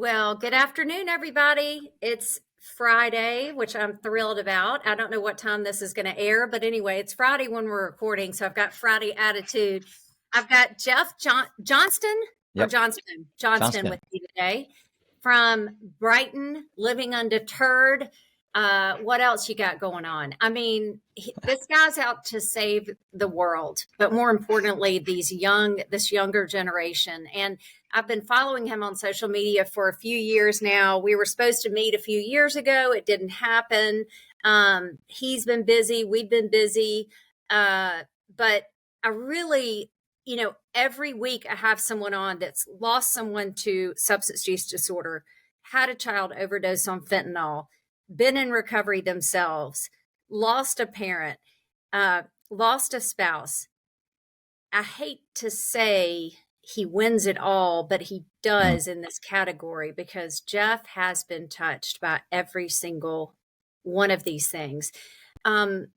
Well, good afternoon, everybody. It's Friday, which I'm thrilled about. I don't know what time this is going to air, but anyway, it's Friday when we're recording, so I've got Friday attitude. I've got Jeff Johnston or Yep. Johnston Johnston. with me today from Brightn, Living Undeterred. What else you got going on? I mean, this guy's out to save the world, but more importantly, this younger generation. And I've been following him on social media for a few years now. We were supposed to meet a few years ago. It didn't happen. He's been busy. We've been busy. But I really, every week I have someone on that's lost someone to substance use disorder, had a child overdose on fentanyl, been in recovery themselves, lost a parent, lost a spouse. I hate to say he wins it all, but he does in this category because Jeff has been touched by every single one of these things. I'm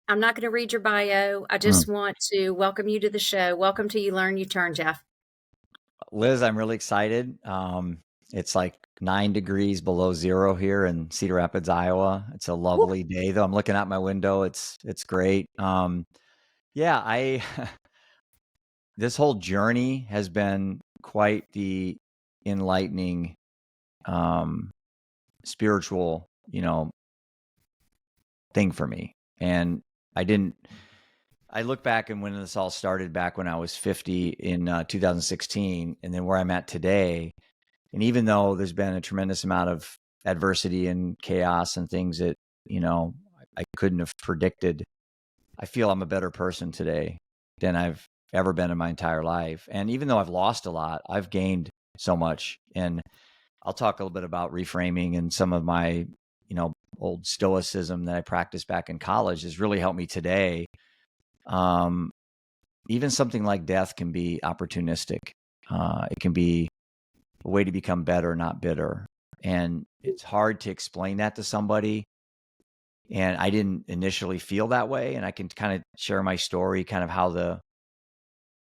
not going to read your bio. I just want to welcome you to the show. Welcome to You Learn, You Turn, Jeff. Liz, I'm really excited. It's like 9 degrees below zero here in Cedar Rapids, Iowa. It's a lovely day, though. I'm looking out my window. It's great. This whole journey has been quite the enlightening, spiritual, thing for me. And I look back and when this all started back when I was 50 in 2016, and then where I'm at today. And even though there's been a tremendous amount of adversity and chaos and things that, I couldn't have predicted, I feel I'm a better person today than I've ever been in my entire life. And even though I've lost a lot, I've gained so much. And I'll talk a little bit about reframing and some of my, old stoicism that I practiced back in college has really helped me today. Even something like death can be opportunistic. It can be a way to become better, not bitter. And it's hard to explain that to somebody. And I didn't initially feel that way. And I can kind of share my story, kind of how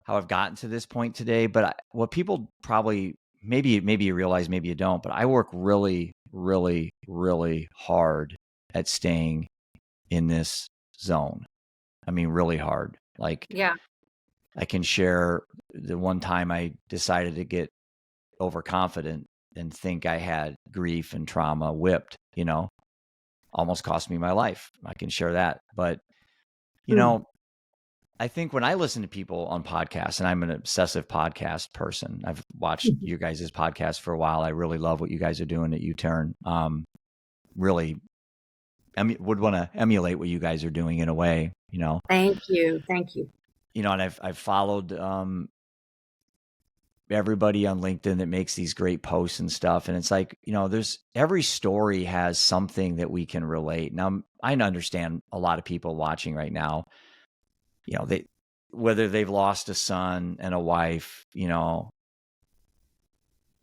I've gotten to this point today. But what people probably, maybe you realize, maybe you don't, but I work really, really, really hard at staying in this zone. I mean, really hard. Like, Yeah. I can share the one time I decided to get overconfident and think I had grief and trauma whipped, almost cost me my life. I can share that. But, I think when I listen to people on podcasts, and I'm an obsessive podcast person, I've watched you guys' podcast for a while. I really love what you guys are doing at U-Turn. Really would want to emulate what you guys are doing in a way, Thank you. And I've followed everybody on LinkedIn that makes these great posts and stuff. And it's like, there's every story has something that we can relate. Now, I understand a lot of people watching right now, whether they've lost a son and a wife,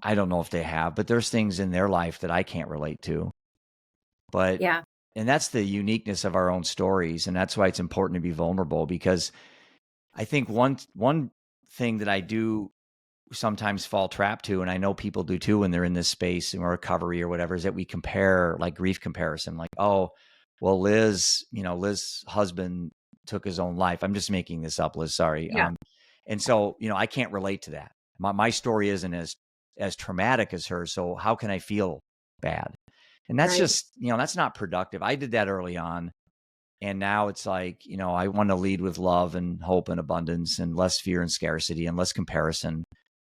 I don't know if they have, but there's things in their life that I can't relate to. But Yeah. And that's the uniqueness of our own stories. And that's why it's important to be vulnerable, because I think one thing that I do sometimes fall trap to, and I know people do too when they're in this space in recovery or whatever, is that we compare, like grief comparison, like, oh, well, Liz's husband took his own life. I'm just making this up, Liz, sorry. Yeah. And so, I can't relate to that. My story isn't as traumatic as hers. So how can I feel bad? And that's just, that's not productive. I did that early on. And now it's like, I want to lead with love and hope and abundance and less fear and scarcity and less comparison,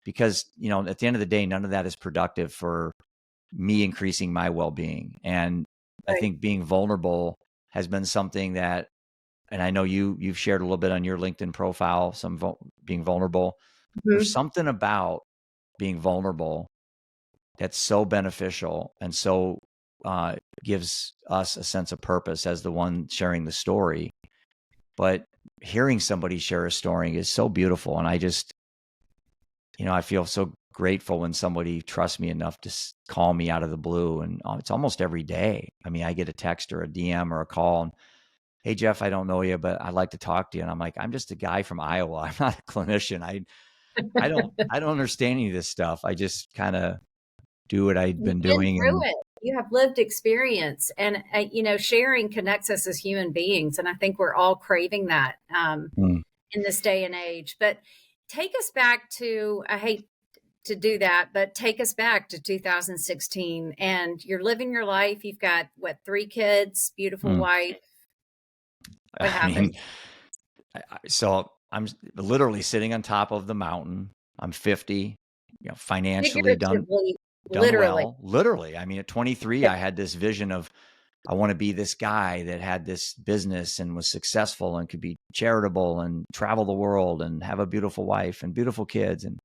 because, at the end of the day, none of that is productive for me increasing my well-being. And I think being vulnerable has been something that, and I know you've shared a little bit on your LinkedIn profile, being vulnerable. Mm-hmm. There's something about being vulnerable that's so beneficial and so gives us a sense of purpose as the one sharing the story. But hearing somebody share a story is so beautiful. And I just, I feel so grateful when somebody trusts me enough to call me out of the blue. And it's almost every day. I mean, I get a text or a DM or a call and, hey, Jeff, I don't know you, but I'd like to talk to you. And I'm like, I'm just a guy from Iowa. I'm not a clinician. I don't understand any of this stuff. I just kind of do what I'd been You've been doing. through And it. You have lived experience, and sharing connects us as human beings, and I think we're all craving that mm, in this day and age. But take us back to, I hate to do that, but take us back to 2016, and you're living your life. You've got what, 3 kids, beautiful mm. wife. What I mean, happened? so I'm literally sitting on top of the mountain. I'm 50, financially Figuratively, done literally. well. Literally. I mean, at 23, Yeah. I had this vision of I want to be this guy that had this business and was successful and could be charitable and travel the world and have a beautiful wife and beautiful kids and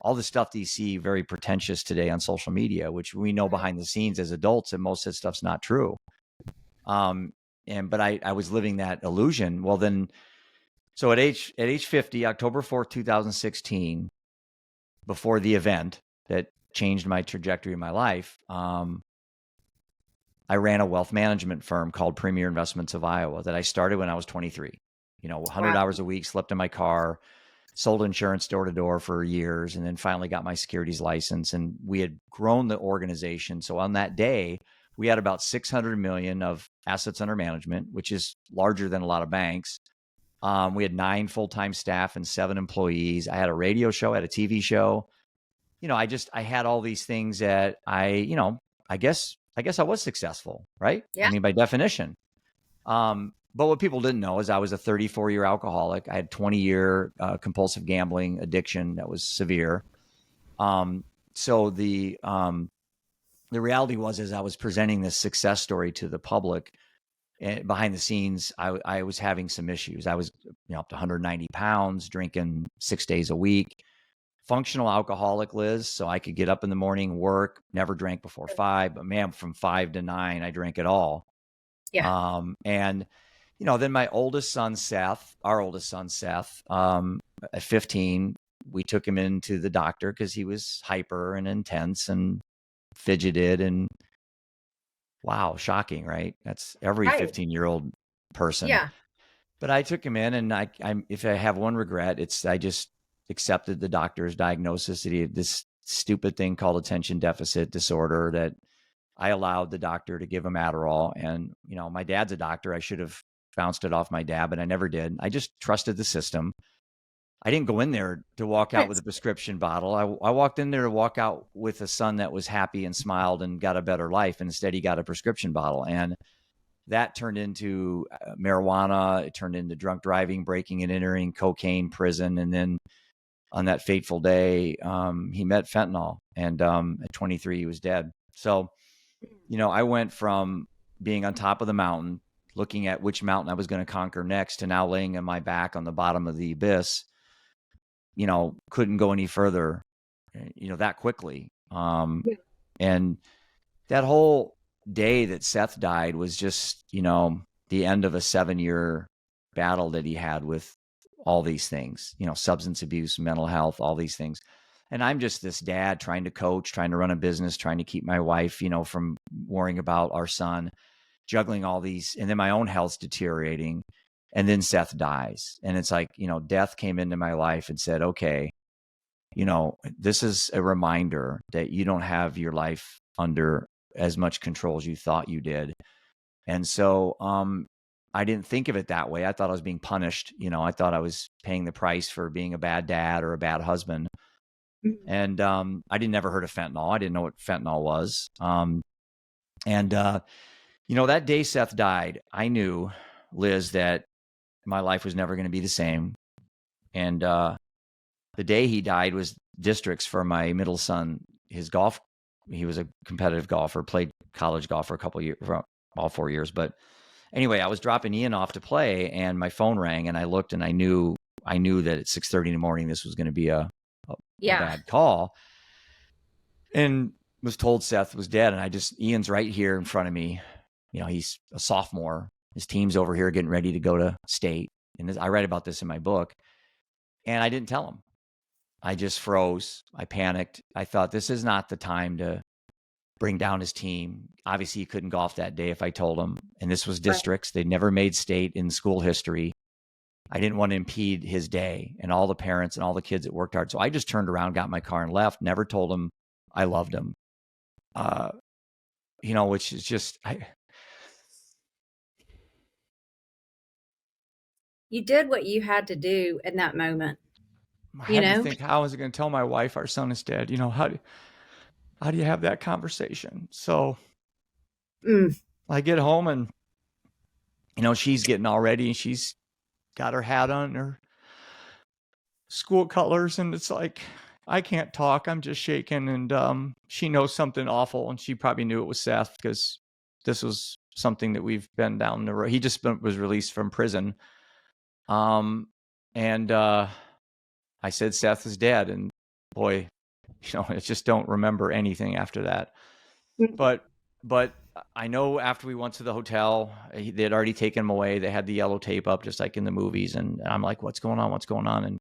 all the stuff that you see very pretentious today on social media, which we know behind the scenes as adults and most of that stuff's not true. Um, but I was living that illusion. Well, then, so at age 50, October 4th, 2016, before the event that changed my trajectory of my life, I ran a wealth management firm called Premier Investments of Iowa that I started when I was 23. 100 Wow. hours a week, slept in my car, sold insurance door to door for years, and then finally got my securities license. And we had grown the organization. So on that day, we had about 600 million of assets under management, which is larger than a lot of banks. We had 9 full-time staff and 7 employees. I had a radio show, I had a TV show. I had all these things that I guess I was successful, right? I Yeah. mean, by definition. But what people didn't know is I was a 34-year alcoholic. I had 20-year compulsive gambling addiction that was severe. So the reality was, as I was presenting this success story to the public, behind the scenes, I was having some issues. I was up to 190 pounds, drinking 6 days a week. Functional alcoholic, Liz. So I could get up in the morning, work, never drank before 5, but man, from 5 to 9, I drank it all. Yeah. And then my oldest son, Seth, our oldest son, Seth, at 15, we took him into the doctor because he was hyper and intense and fidgeted. And wow, shocking, right? That's every Right. 15-year-old person. Yeah. But I took him in, and if I have one regret, it's I just accepted the doctor's diagnosis that he had this stupid thing called attention deficit disorder, that I allowed the doctor to give him Adderall. And, my dad's a doctor. I should have bounced it off my dad, but I never did. I just trusted the system. I didn't go in there to walk out with a prescription bottle. I walked in there to walk out with a son that was happy and smiled and got a better life. And instead, he got a prescription bottle. And that turned into marijuana. It turned into drunk driving, breaking and entering, cocaine, prison. And then on that fateful day, he met fentanyl. And at 23, he was dead. So, I went from being on top of the mountain, looking at which mountain I was going to conquer next, to now laying on my back on the bottom of the abyss. Couldn't go any further, that quickly. Yeah. And that whole day that Seth died was just, the end of a 7-year battle that he had with all these things, substance abuse, mental health, all these things. And I'm just this dad trying to coach, trying to run a business, trying to keep my wife, from worrying about our son, juggling all these, and then my own health's deteriorating. And then Seth dies. And it's like, death came into my life and said, okay, this is a reminder that you don't have your life under as much control as you thought you did. And so I didn't think of it that way. I thought I was being punished. I thought I was paying the price for being a bad dad or a bad husband. Mhm. And I didn't never heard of fentanyl. I didn't know what fentanyl was. That day Seth died, I knew, Liz, that my life was never going to be the same. And the day he died was districts for my middle son. His golf, he was a competitive golfer, played college golf for a couple of years, for all 4 years. But anyway, I was dropping Ian off to play, and my phone rang, and I looked, and I knew that at 6:30 in the morning this was going to be a Yeah. bad call, and was told Seth was dead. And Ian's right here in front of me. He's a sophomore. His team's over here getting ready to go to state. And I write about this in my book. And I didn't tell him. I just froze. I panicked. I thought, this is not the time to bring down his team. Obviously, he couldn't golf that day if I told him. And this was districts. They'd never made state in school history. I didn't want to impede his day and all the parents and all the kids that worked hard. So I just turned around, got in my car, and left. Never told him I loved him. which is just, You did what you had to do in that moment, I you had to know? think, how is it going to tell my wife our son is dead? How do you have that conversation? So Mm. I get home and, she's getting all ready and she's got her hat on, her school colors. And it's like, I can't talk. I'm just shaking. And she knows something awful. And she probably knew it was Seth because this was something that we've been down the road. He just was released from prison. And I said, Seth is dead. And boy, I just don't remember anything after that. But I know after we went to the hotel, they had already taken him away. They had the yellow tape up, just like in the movies. And I'm like, what's going on? What's going on? And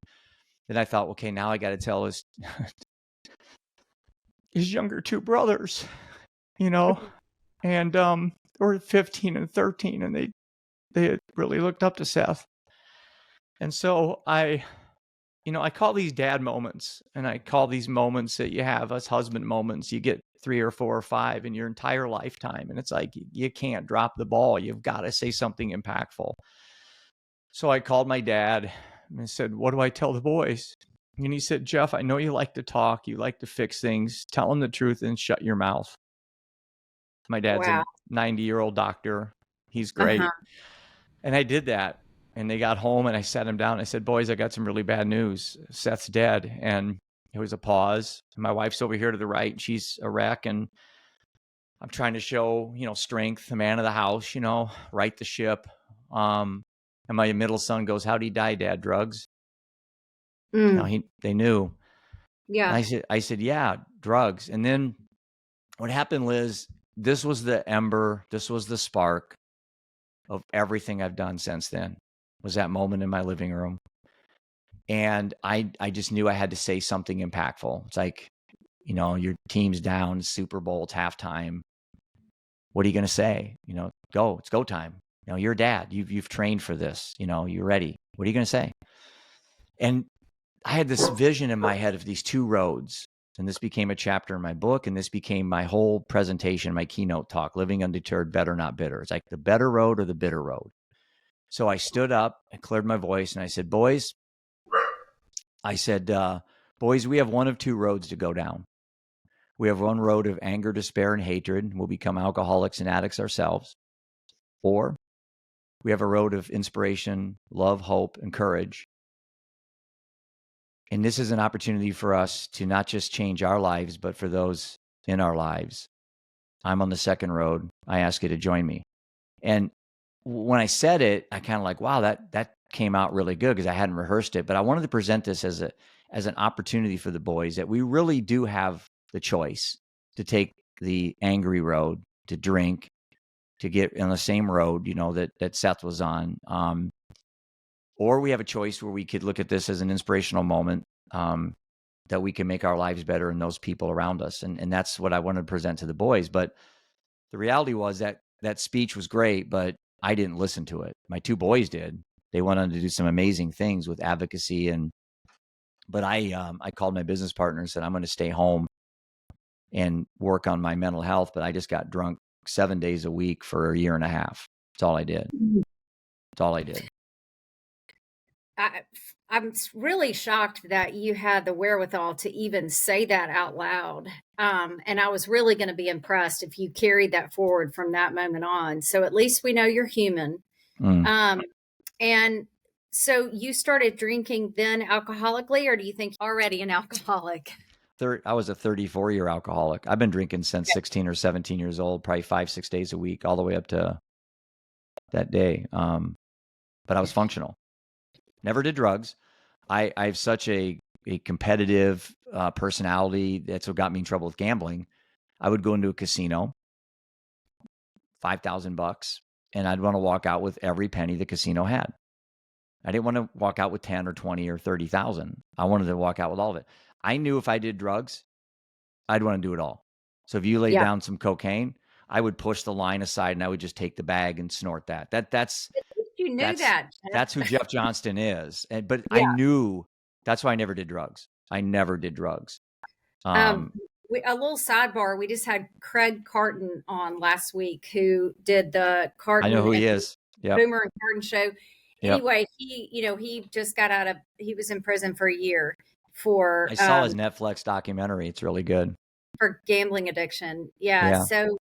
then I thought, okay, now I got to tell his younger two brothers, and or 15 and 13. And they had really looked up to Seth. And so I call these dad moments, and I call these moments that you have as husband moments. You get 3 or 4 or 5 in your entire lifetime. And it's like, you can't drop the ball. You've got to say something impactful. So I called my dad and I said, what do I tell the boys? And he said, Jeff, I know you like to talk. You like to fix things. Tell them the truth and shut your mouth. My dad's Wow. a 90-year-old doctor. He's great. Uh-huh. And I did that. And they got home and I sat them down. I said, boys, I got some really bad news. Seth's dead. And it was a pause. My wife's over here to the right. She's a wreck. And I'm trying to show, strength, the man of the house, right the ship. And my middle son goes, how'd he die, Dad? Drugs? Mm. They knew. Yeah. I said, yeah, drugs. And then what happened, Liz, this was the ember. This was the spark of everything I've done since then, was that moment in my living room. And I just knew I had to say something impactful. It's like, your team's down, Super Bowl, it's halftime. What are you going to say? Go, it's go time. You're a dad. You've trained for this. You're ready. What are you going to say? And I had this vision in my head of these 2 roads. And this became a chapter in my book. And this became my whole presentation, my keynote talk, Living Undeterred, Better Not Bitter. It's like the better road or the bitter road. So I stood up, I cleared my voice, and I said, boys, we have one of 2 roads to go down. We have one road of anger, despair, and hatred. We'll become alcoholics and addicts ourselves. Or we have a road of inspiration, love, hope, and courage. And this is an opportunity for us to not just change our lives, but for those in our lives. I'm on the second road. I ask you to join me. And when I said it, I kind of like, wow, that came out really good because I hadn't rehearsed it. But I wanted to present this as an opportunity for the boys that we really do have the choice to take the angry road, to drink, to get on the same road, that Seth was on. Or we have a choice where we could look at this as an inspirational moment, that we can make our lives better and those people around us. And that's what I wanted to present to the boys. But the reality was that speech was great, but I didn't listen to it. My 2 boys did. They went on to do some amazing things with advocacy. But I called my business partner and said, I'm going to stay home and work on my mental health. But I just got drunk 7 days a week for a year and a half. That's all I did. That's all I did. I'm really shocked that you had the wherewithal to even say that out loud. And I was really going to be impressed if you carried that forward from that moment on. So at least we know you're human. And so you started drinking then alcoholically, or do you think you're already an alcoholic? I was a 34-year alcoholic. I've been drinking since 16 or 17 years old, probably 5-6 days a week, all the way up to that day. But I was functional. Never did drugs. I have such a competitive personality. That's what got me in trouble with gambling. I would go into a casino, $5,000, and I'd want to walk out with every penny the casino had. I didn't want to walk out with 10 or 20 or 30,000. I wanted to walk out with all of it. I knew if I did drugs, I'd want to do it all. So if you laid down some cocaine, I would push the line aside and I would just take the bag and snort that. That's You knew that. That's who Jeff Johnston is. But Yeah. I knew, that's why I never did drugs. I never did drugs. a little sidebar. We just had Craig Carton on last week, who did the I know Carton who and he is. Yep. Boomer and Carton show. Yep. Anyway, he just got out of, he was in prison for a year for I saw his Netflix documentary. It's really good. for gambling addiction. Yeah. Yeah. So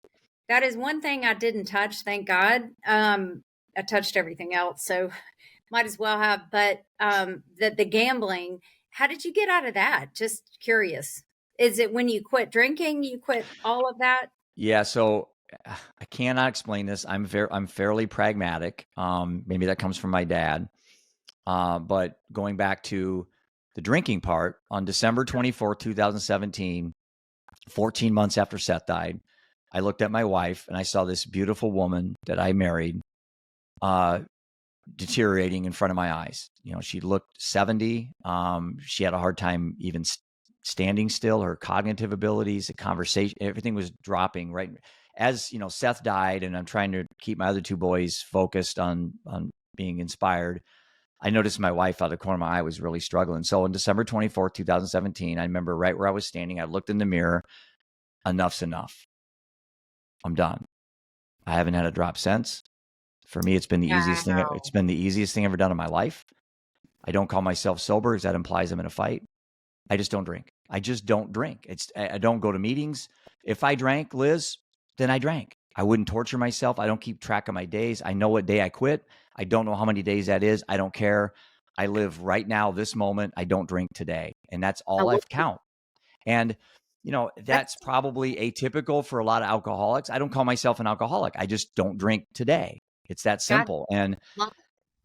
that is one thing I didn't touch, thank God. I touched everything else, so might as well have. But the gambling, how did you get out of that? Just curious. Is it when you quit drinking, you quit all of that? Yeah. So I cannot explain this. I'm fairly pragmatic. Maybe that comes from my dad. But going back to the drinking part, on December 24th, 2017, 14 months after Seth died, I looked at my wife and I saw this beautiful woman that I married deteriorating in front of my eyes. You know, she looked 70. She had a hard time even standing still. Her cognitive abilities, the conversation, everything was dropping. Right as you know, Seth died, and I'm trying to keep my other two boys focused on being inspired. I noticed my wife out of the corner of my eye was really struggling. So on December 24th, 2017, I remember right where I was standing, I looked in the mirror. Enough's enough. I'm done. I haven't had a drop since. For me, it's been the easiest thing. Wow. It's been the easiest thing ever done in my life. I don't call myself sober because that implies I'm in a fight. I just don't drink. I just don't drink. I don't go to meetings. If I drank, Liz, then I drank. I wouldn't torture myself. I don't keep track of my days. I know what day I quit. I don't know how many days that is. I don't care. I live right now, this moment. I don't drink today. And that's all I count. And, you know, that's probably atypical for a lot of alcoholics. I don't call myself an alcoholic. I just don't drink today. It's that simple. And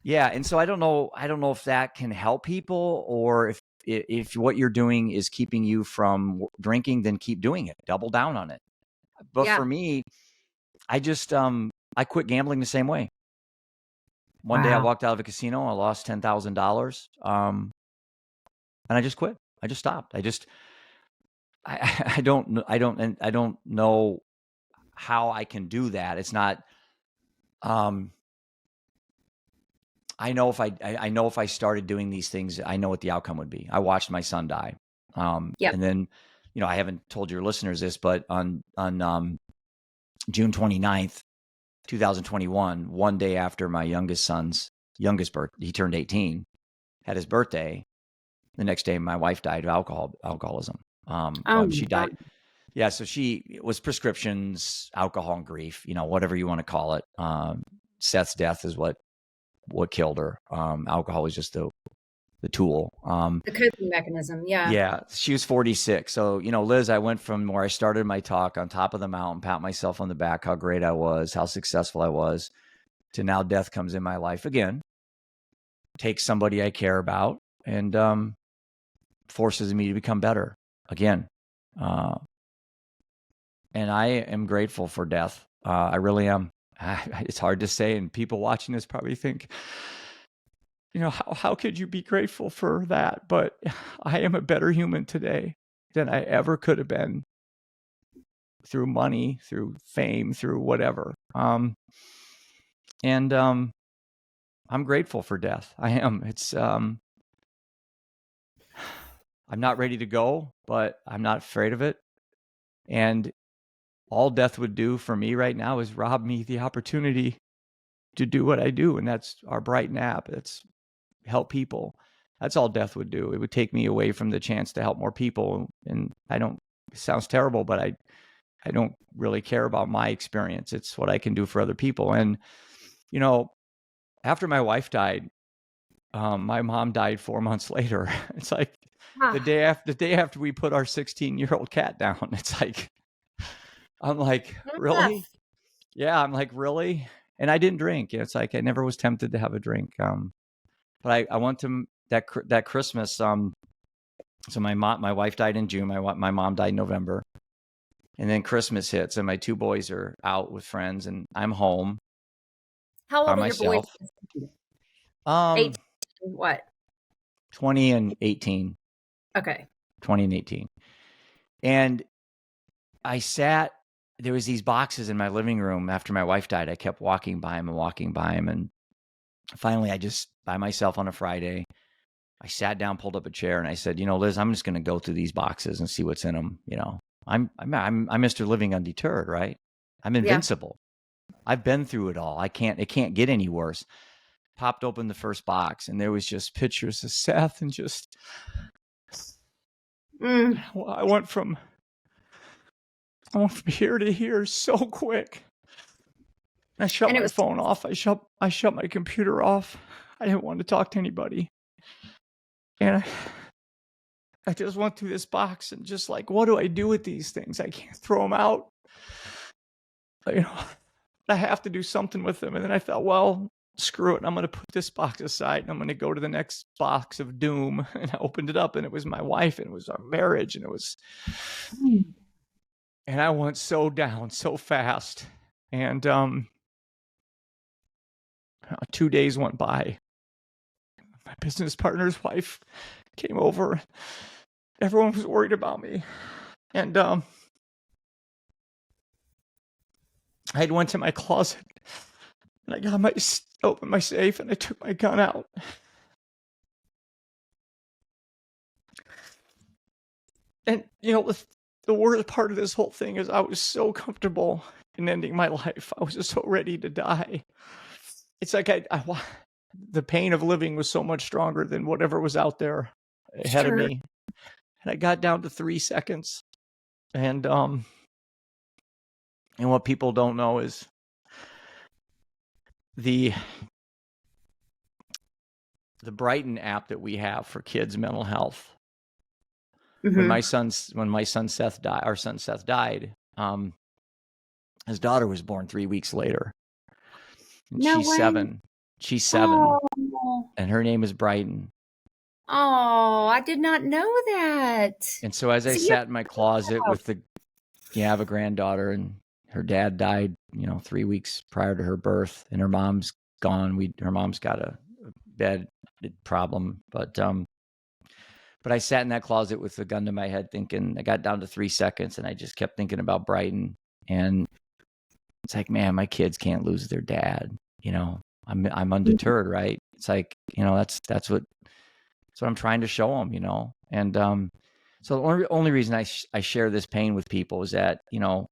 yeah. And so I don't know if that can help people, or if what you're doing is keeping you from drinking, then keep doing it. Double down on it. But for me, I just, I quit gambling the same way. One day I walked out of a casino, I lost $10,000. And I just quit. I just stopped. I don't know how I can do that. It's not, I know if I started doing these things, I know what the outcome would be. I watched my son die. And then, you know, I haven't told your listeners this, but on June 29th, 2021, one day after my youngest birthday, he turned 18, had his birthday. The next day, my wife died of alcoholism. She died. Yeah. So it was prescriptions, alcohol, and grief, you know, whatever you want to call it. Seth's death is what killed her. Alcohol was just the tool. The coping mechanism. Yeah. Yeah. She was 46. So, you know, Liz, I went from where I started my talk on top of the mountain, pat myself on the back, how great I was, how successful I was, to now death comes in my life again, takes somebody I care about, and forces me to become better again. And I am grateful for death. I really am. It's hard to say, and people watching this probably think, you know, how could you be grateful for that? But I am a better human today than I ever could have been, through money, through fame, through whatever. I'm grateful for death. I am. I'm not ready to go, but I'm not afraid of it. And all death would do for me right now is rob me the opportunity to do what I do. And that's our Brightn app. It's help people. That's all death would do. It would take me away from the chance to help more people. And it sounds terrible, but I don't really care about my experience. It's what I can do for other people. And, you know, after my wife died, my mom died 4 months later. It's like the day after we put our 16-year-old cat down. It's like, I'm like, really? Yeah, I'm like, really? And I didn't drink. It's like I never was tempted to have a drink. But I went to that Christmas. So my wife died in June. My mom died in November, and then Christmas hits, and my two boys are out with friends, and I'm home. How old are your boys? 18, what? 20 and 18. Okay. 20 and 18. And there was these boxes in my living room after my wife died. I kept walking by them. And finally, I just, by myself on a Friday, I sat down, pulled up a chair, and I said, you know, Liz, I'm just going to go through these boxes and see what's in them, you know. I'm Mr. Living Undeterred, right? I'm Yeah. invincible. I've been through it all. It can't get any worse. Popped open the first box and there was just pictures of Seth and just I went from here to here so quick. I shut my phone off. I shut my computer off. I didn't want to talk to anybody. And I just went through this box and just like, what do I do with these things? I can't throw them out. You know, I have to do something with them. And then I thought, well, screw it. I'm going to put this box aside and I'm going to go to the next box of doom. And I opened it up and it was my wife and it was our marriage and it was, and I went so down so fast. And 2 days went by. My business partner's wife came over. Everyone was worried about me. And I had went to my closet and I got opened my safe and I took my gun out. And, you know, the worst part of this whole thing is I was so comfortable in ending my life. I was just so ready to die. It's like the pain of living was so much stronger than whatever was out there ahead of me. And I got down to 3 seconds. And what people don't know is the Brightn app that we have for kids' mental health. When my son Seth died, our son Seth died, his daughter was born 3 weeks later. And she's 7. She's 7. Oh. And her name is Brightn. Oh, I did not know that. And so as I sat in my closet with I have a granddaughter and her dad died, 3 weeks prior to her birth and her mom's gone. Her mom's got a bed problem, but I sat in that closet with a gun to my head thinking, I got down to 3 seconds and I just kept thinking about Brightn. And it's like, man, my kids can't lose their dad. I'm undeterred, right? It's like, that's what I'm trying to show them, And so the only reason I share this pain with people is that,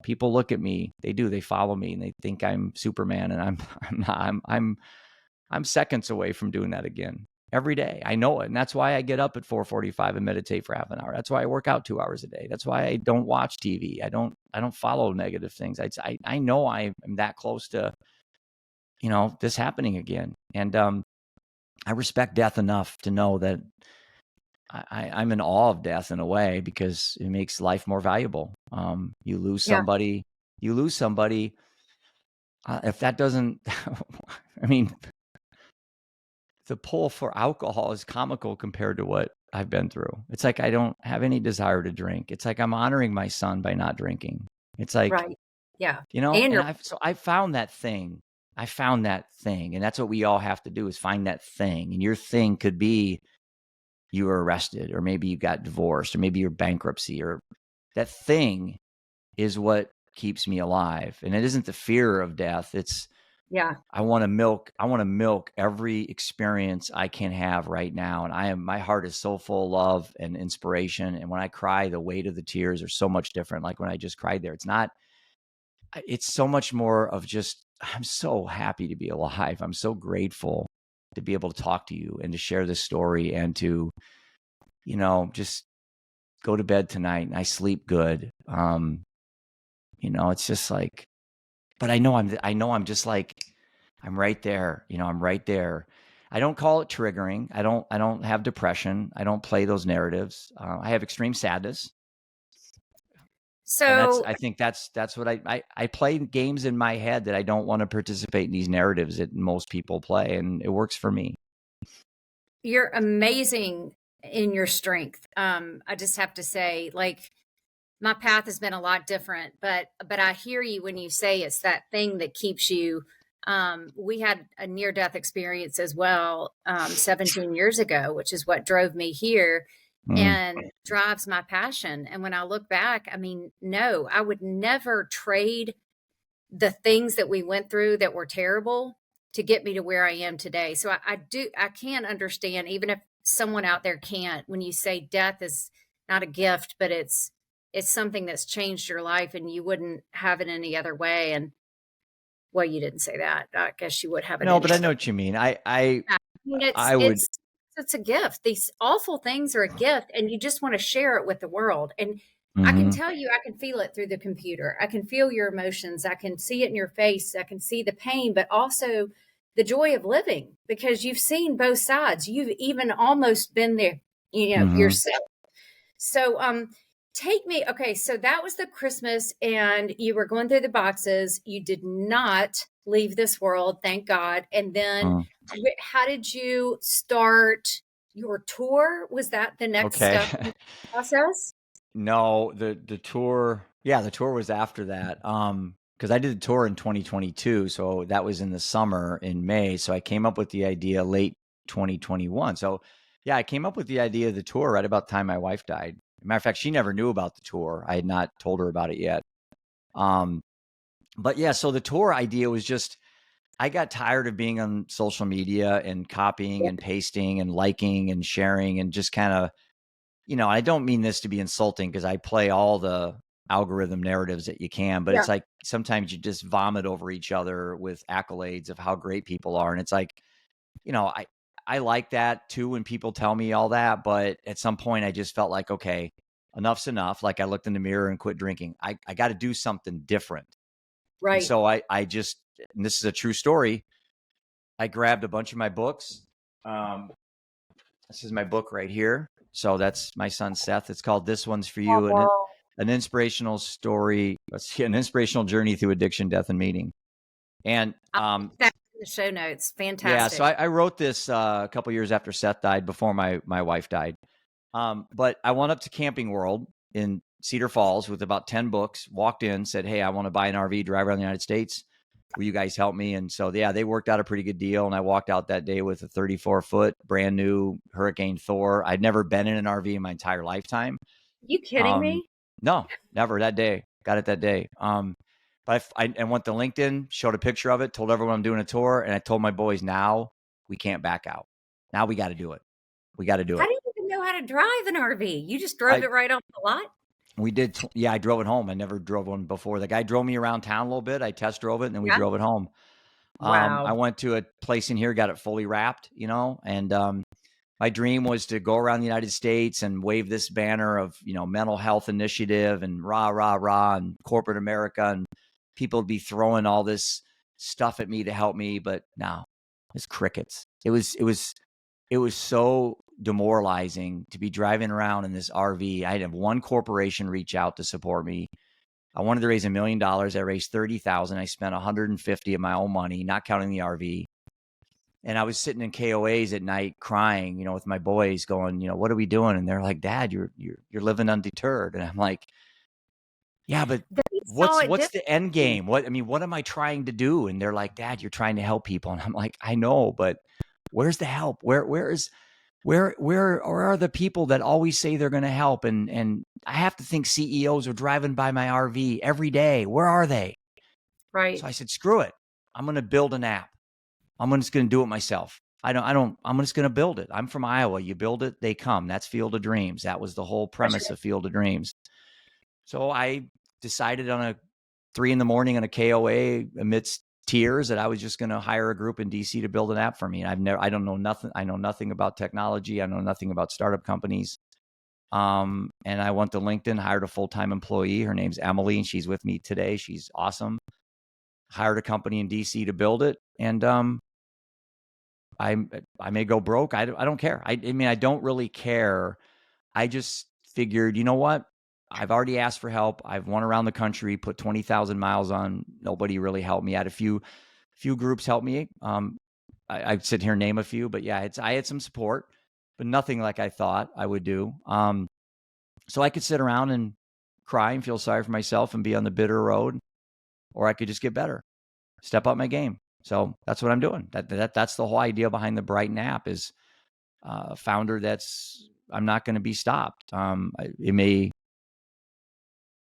people look at me, they follow me and they think I'm Superman and I'm not, I'm seconds away from doing that again. Every day. I know it. And that's why I get up at 4:45 and meditate for half an hour. That's why I work out 2 hours a day. That's why I don't watch TV. I don't follow negative things. I know I am that close to, this happening again. And I respect death enough to know that I'm in awe of death in a way because it makes life more valuable. You lose somebody, if that doesn't, I mean, the pull for alcohol is comical compared to what I've been through. It's like I don't have any desire to drink. It's like I'm honoring my son by not drinking. It's like, right. Yeah. So I found that thing. And that's what we all have to do is find that thing. And your thing could be you were arrested, or maybe you got divorced, or maybe your bankruptcy, or that thing is what keeps me alive. And it isn't the fear of death. It's, I want to milk every experience I can have right now. And my heart is so full of love and inspiration. And when I cry, the weight of the tears are so much different. Like when I just cried there, it's so much more of just, I'm so happy to be alive. I'm so grateful to be able to talk to you and to share this story and to, just go to bed tonight and I sleep good. It's just like, but I know I'm just like, I'm right there. I'm right there. I don't call it triggering. I don't have depression. I don't play those narratives. I have extreme sadness. So I think that's what I play games in my head that I don't want to participate in these narratives that most people play, and it works for me. You're amazing in your strength. I just have to say, like, my path has been a lot different, but I hear you when you say it's that thing that keeps you. We had a near-death experience as well 17 years ago, which is what drove me here and drives my passion. And when I look back, I mean, no, I would never trade the things that we went through that were terrible to get me to where I am today. So I can't understand, even if someone out there can't, when you say death is not a gift, but it's it's something that's changed your life and you wouldn't have it any other way. And well, you didn't say that. I guess you would have it No, any but I know other. what you mean. Yeah. I mean, I would. it's a gift. These awful things are a gift, and you just want to share it with the world. And I can Mhm. tell you, I can feel it through the computer. I can feel your emotions. I can see it in your face. I can see the pain, but also the joy of living because you've seen both sides. You've even almost been there, Mhm. yourself. So, take me. Okay, so that was the Christmas, and you were going through the boxes. You did not leave this world, thank God. And then, Mm. how did you start your tour? Was that the next Okay. step in the process? No, the tour, yeah, the tour was after that. Because I did the tour in 2022, so that was in the summer in May. So I came up with the idea late 2021. So yeah, I came up with the idea of the tour right about the time my wife died. Matter of fact, she never knew about the tour. I had not told her about it yet. Um, but yeah, so the tour idea was just I got tired of being on social media and copying Yeah. and pasting and liking and sharing and just kind of, I don't mean this to be insulting because I play all the algorithm narratives that you can, but Yeah. it's like sometimes you just vomit over each other with accolades of how great people are. And it's like, I like that too when people tell me all that. But at some point, I just felt like, okay, enough's enough. Like I looked in the mirror and quit drinking. I got to do something different. And Right. so I just, and this is a true story, I grabbed a bunch of my books. Um, this is my book right here. So that's my son Seth. It's called "This One's for You," and Oh, an inspirational story. Let's see, an inspirational journey through addiction, death, and meaning. And I'll put that in the show notes. yeah, so Fantastic. I wrote this a couple years after Seth died, before my wife died. But I went up to Camping World in Cedar Falls with about 10 books. Walked in, said, "Hey, I want to buy an RV, drive around the United States. Will you guys help me?" And so, yeah, they worked out a pretty good deal. And I walked out that day with a 34-foot brand new Hurricane Thor. I'd never been in an RV in my entire lifetime. You kidding Um, me? no, never that day. Got it that day. But I went to LinkedIn, showed a picture of it, told everyone I'm doing a tour, and I told my boys, now we can't back out. Now we got to do it. We got to do How it. do you even know how to drive an RV? You just drove I it right off the lot? We did. Yeah, I drove it home. I never drove one before. The guy drove me around town a little bit. I test drove it, and then we Yeah. drove it home. I Wow. went to a place in here, got it fully wrapped, and my dream was to go around the United States and wave this banner of, mental health initiative and rah, rah, rah, and corporate America. And people would be throwing all this stuff at me to help me. But no, it's crickets. It was so demoralizing to be driving around in this RV. I had one corporation reach out to support me. I wanted to raise $1 million. I raised 30,000. I spent 150 of my own money, not counting the RV. And I was sitting in KOAs at night crying, with my boys going, what are we doing? And they're like, "Dad, you're living undeterred." And I'm like, "Yeah, but They saw what's it what's the end differently. game? What am I trying to do?" And they're like, "Dad, you're trying to help people." And I'm like, "I know, but where's the help? Where are the people that always say they're going to help?" And I have to think CEOs are driving by my RV every day. Where are they? So Right. I said, "Screw it. I'm going to build an app. I'm just going to do it myself. I'm just going to build it. I'm from Iowa. You build it, they come. That's Field of Dreams. That was the whole For premise sure. of Field of Dreams." So I decided on a 3 a.m. on a KOA amidst tears that I was just going to hire a group in DC to build an app for me. And I don't know nothing. I know nothing about technology. I know nothing about startup companies. And I went to LinkedIn, hired a full-time employee. Her name's Emily, and she's with me today. She's awesome. Hired a company in DC to build it. And, I may go broke. I don't care. I mean, I don't really care. I just figured, you know what? I've already asked for help. I've went around the country, put 20,000 miles on. Nobody really helped me. I had a few groups help me. I'd sit here and name a few, but yeah, I had some support, but nothing like I thought I would do. So I could sit around and cry and feel sorry for myself and be on the bitter road, or I could just get better, step up my game. So that's what I'm doing. That's the whole idea behind the Brightn app is founder. I'm not going to be stopped. It may,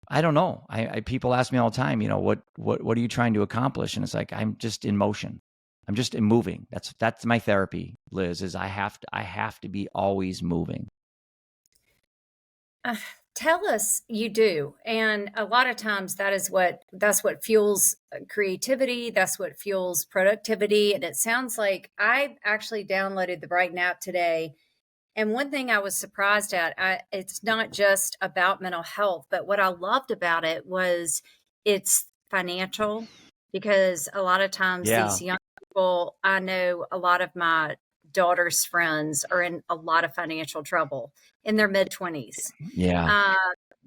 I don't know. People ask me all the time, what are you trying to accomplish? And it's like, I'm just in motion. I'm just in moving. That's my therapy, Liz, is I have to be always moving. Tell us you do. And a lot of times that's what fuels creativity. That's what fuels productivity. And it sounds like I actually downloaded the Brightn app today. And one thing I was surprised at, it's not just about mental health, but what I loved about it was it's financial, because a lot of times Yeah. these young people, I know a lot of my daughter's friends are in a lot of financial trouble in their mid 20s. Yeah. Uh,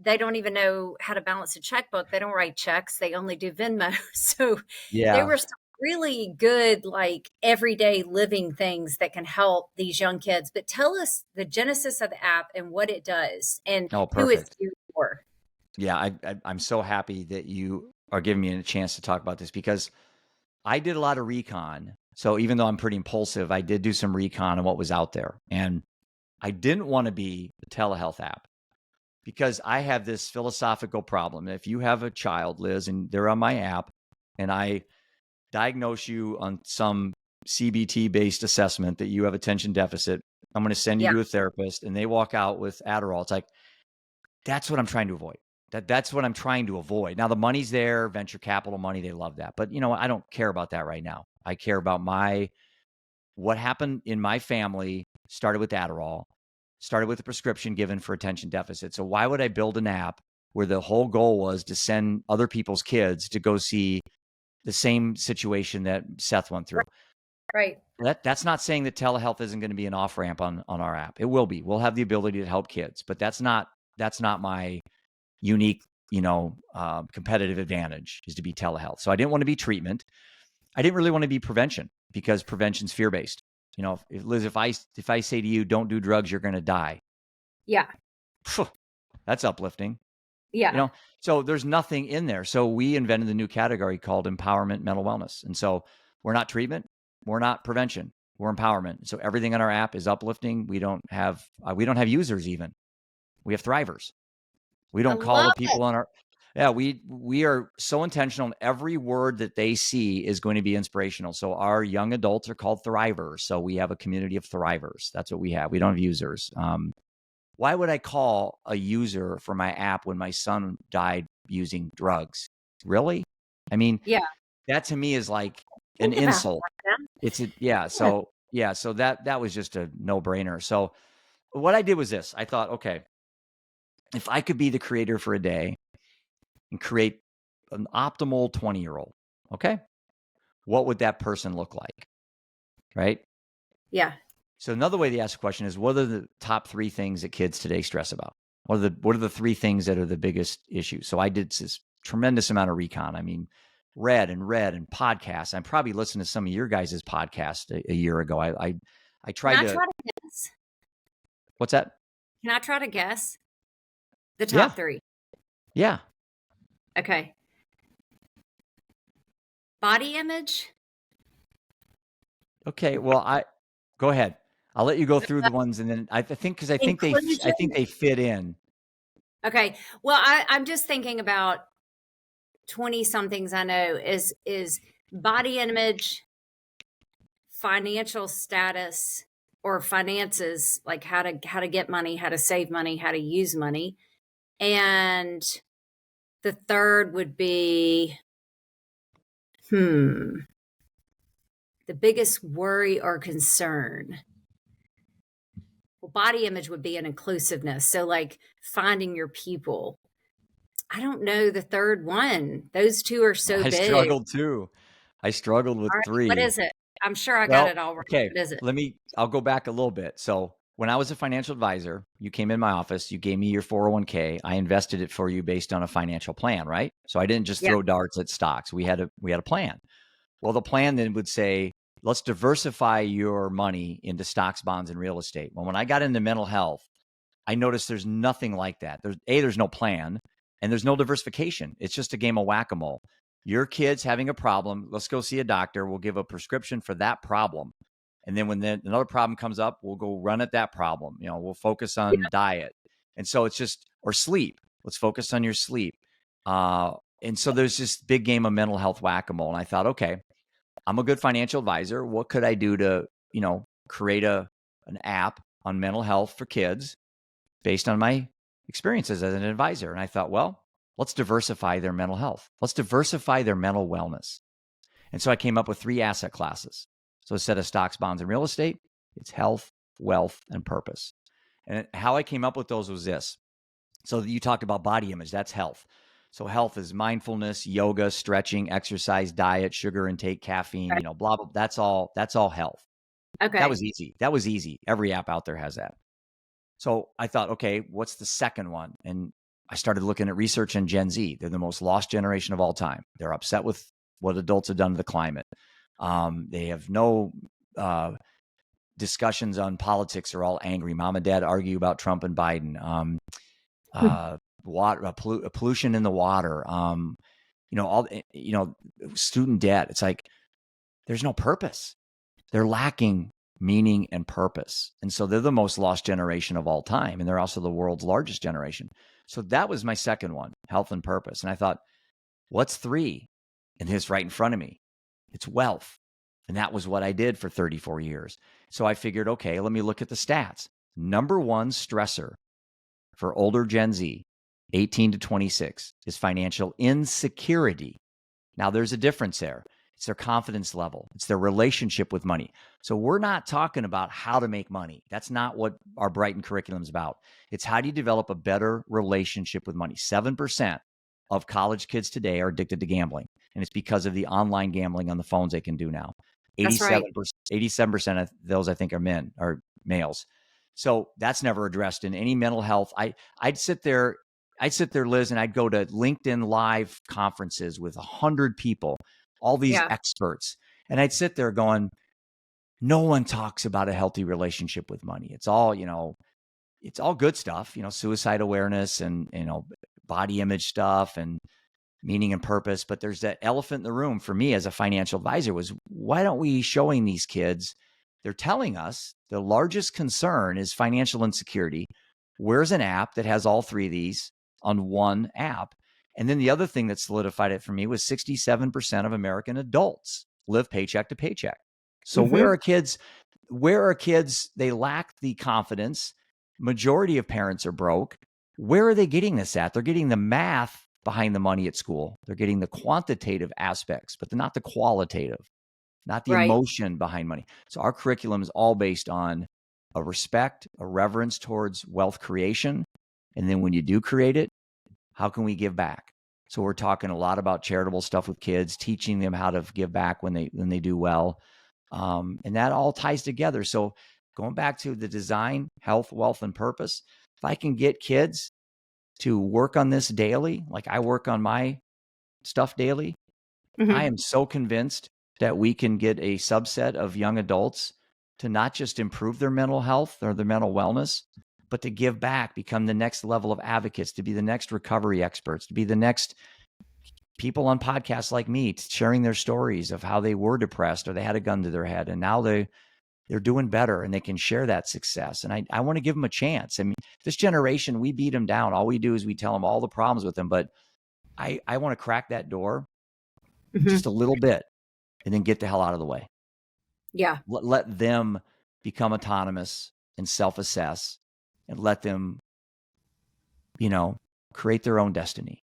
they don't even know how to balance a checkbook. They don't write checks. They only do Venmo. So there Yeah. were some really good, like everyday living things that can help these young kids. But tell us the genesis of the app and what it does and Oh, who it's perfect. used for. Yeah. I'm so happy that you are giving me a chance to talk about this because I did a lot of recon. So even though I'm pretty impulsive, I did do some recon on what was out there. And I didn't want to be the telehealth app because I have this philosophical problem. If you have a child, Liz, and they're on my app and I diagnose you on some CBT based assessment that you have attention deficit, I'm going to send you Yeah. to a therapist and they walk out with Adderall. It's like, that's what I'm trying to avoid. That's what I'm trying to avoid. Now the money's there, venture capital money, they love that. But you know, I don't care about that right now. I care about what happened in my family started with Adderall, started with a prescription given for attention deficit. So why would I build an app where the whole goal was to send other people's kids to go see the same situation that Seth went through? Right. That's not saying that telehealth isn't going to be an off ramp on our app. It will be. We'll have the ability to help kids, but that's not my unique, competitive advantage is to be telehealth. So I didn't want to be treatment. I didn't really want to be prevention because prevention's fear based. You know, Liz, if I say to you, don't do drugs, you're going to die. Yeah. That's uplifting. Yeah. So there's nothing in there. So we invented the new category called empowerment mental wellness. And so we're not treatment, we're not prevention, we're empowerment. So everything on our app is uplifting. We don't have users even. We have thrivers. We I don't call the love people on our we are so intentional. Every word that they see is going to be inspirational. So our young adults are called thrivers. So we have a community of thrivers. That's what we have. We don't have users. Why would I call a user for my app when my son died using drugs? Really? I mean, Yeah. that to me is like an Think about insult. that. It's so that was just a no-brainer. So what I did was this. I thought, okay, if I could be the creator for a day and create an optimal 20-year-old, okay, what would that person look like? Right? Yeah. So another way to ask the question is, what are the top 3 things that kids today stress about? What are the 3 things that are the biggest issues? So I did this tremendous amount of recon. I mean, read and podcasts. I probably listened to some of your guys' podcast a year ago. I Can tried I to. try to guess? What's that? Can I try to guess the Yeah. top 3? Yeah. Okay. Body image. Okay. Well, go ahead. I'll let you go through the ones, and then I think Inclusion. they fit in. Okay. Well, I'm just thinking about 20 somethings I know is body image, financial status or finances, like how to get money, how to save money, how to use money. And the third would be the biggest worry or concern. Well, body image would be an inclusiveness. So like finding your people. I don't know the third one. Those 2 are so I big. struggled too. I struggled with All right. What 3. is it? I'm sure I got Well, it all right. okay, What is it? I'll go back a little bit. So when I was a financial advisor, you came in my office, you gave me your 401k. I invested it for you based on a financial plan, right? So I didn't just Yeah. throw darts at stocks. We had a plan. Well, the plan then would say, let's diversify your money into stocks, bonds, and real estate. Well, when I got into mental health, I noticed there's nothing like that. There's no plan and there's no diversification. It's just a game of whack-a-mole. Your kid's having a problem. Let's go see a doctor. We'll give a prescription for that problem. And then when another problem comes up, we'll go run at that problem. We'll focus on diet. And so it's just, or sleep. Let's focus on your sleep. And so there's this big game of mental health whack-a-mole. And I thought, okay, I'm a good financial advisor. What could I do to, create an app on mental health for kids based on my experiences as an advisor. And I thought, well, let's diversify their mental health. Let's diversify their mental wellness. And so I came up with 3 asset classes. So instead of stocks, bonds, and real estate, it's health, wealth, and purpose. And how I came up with those was this. So you talked about body image, that's health. So health is mindfulness, yoga, stretching, exercise, diet, sugar intake, caffeine, Right. blah, blah. That's all health. Okay. That was easy. That was easy. Every app out there has that. So I thought, okay, what's the second one? And I started looking at research in Gen Z. They're the most lost generation of all time. They're upset with what adults have done to the climate. They have no discussions on politics. They're all angry. Mom and dad argue about Trump and Biden. Water pollution in the water. Student debt. It's like there's no purpose. They're lacking meaning and purpose. And so they're the most lost generation of all time. And they're also the world's largest generation. So that was my second one, health and purpose. And I thought, what's 3? And it's right in front of me. It's wealth. And that was what I did for 34 years. So I figured, okay, let me look at the stats. Number 1 stressor for older Gen Z, 18 to 26, is financial insecurity. Now, there's a difference there. It's their confidence level. It's their relationship with money. So we're not talking about how to make money. That's not what our Brightn curriculum is about. It's how do you develop a better relationship with money. 7% of college kids today are addicted to gambling. And it's because of the online gambling on the phones they can do now. That's right. 87% of those, I think, are males. So that's never addressed in any mental health. I'd sit there, Liz, and I'd go to LinkedIn Live conferences with 100 people, all these experts. And I'd sit there going, no one talks about a healthy relationship with money. It's all, it's all good stuff, suicide awareness and, body image stuff and meaning and purpose. But there's that elephant in the room for me as a financial advisor was, why don't we showing these kids, they're telling us the largest concern is financial insecurity. Where's an app that has all 3 of these on one app? And then the other thing that solidified it for me was 67% of American adults live paycheck to paycheck. So where are kids? They lack the confidence. Majority of parents are broke. Where are they getting this at? They're getting the math behind the money at school. They're getting the quantitative aspects, but they're not the qualitative, not the emotion behind money. So our curriculum is all based on a respect, a reverence towards wealth creation. And then when you do create it, how can we give back? So we're talking a lot about charitable stuff with kids, teaching them how to give back when they do well. And that all ties together. So going back to the design, health, wealth, and purpose, if I can get kids to work on this daily, like I work on my stuff daily, I am so convinced that we can get a subset of young adults to not just improve their mental health or their mental wellness, but to give back, become the next level of advocates, to be the next recovery experts, to be the next people on podcasts like me, sharing their stories of how they were depressed or they had a gun to their head. And now they're doing better and they can share that success. And I want to give them a chance. I mean, this generation, we beat them down. All we do is we tell them all the problems with them. But I want to crack that door just a little bit and then get the hell out of the way. Yeah. Let them become autonomous and self-assess and let them, create their own destiny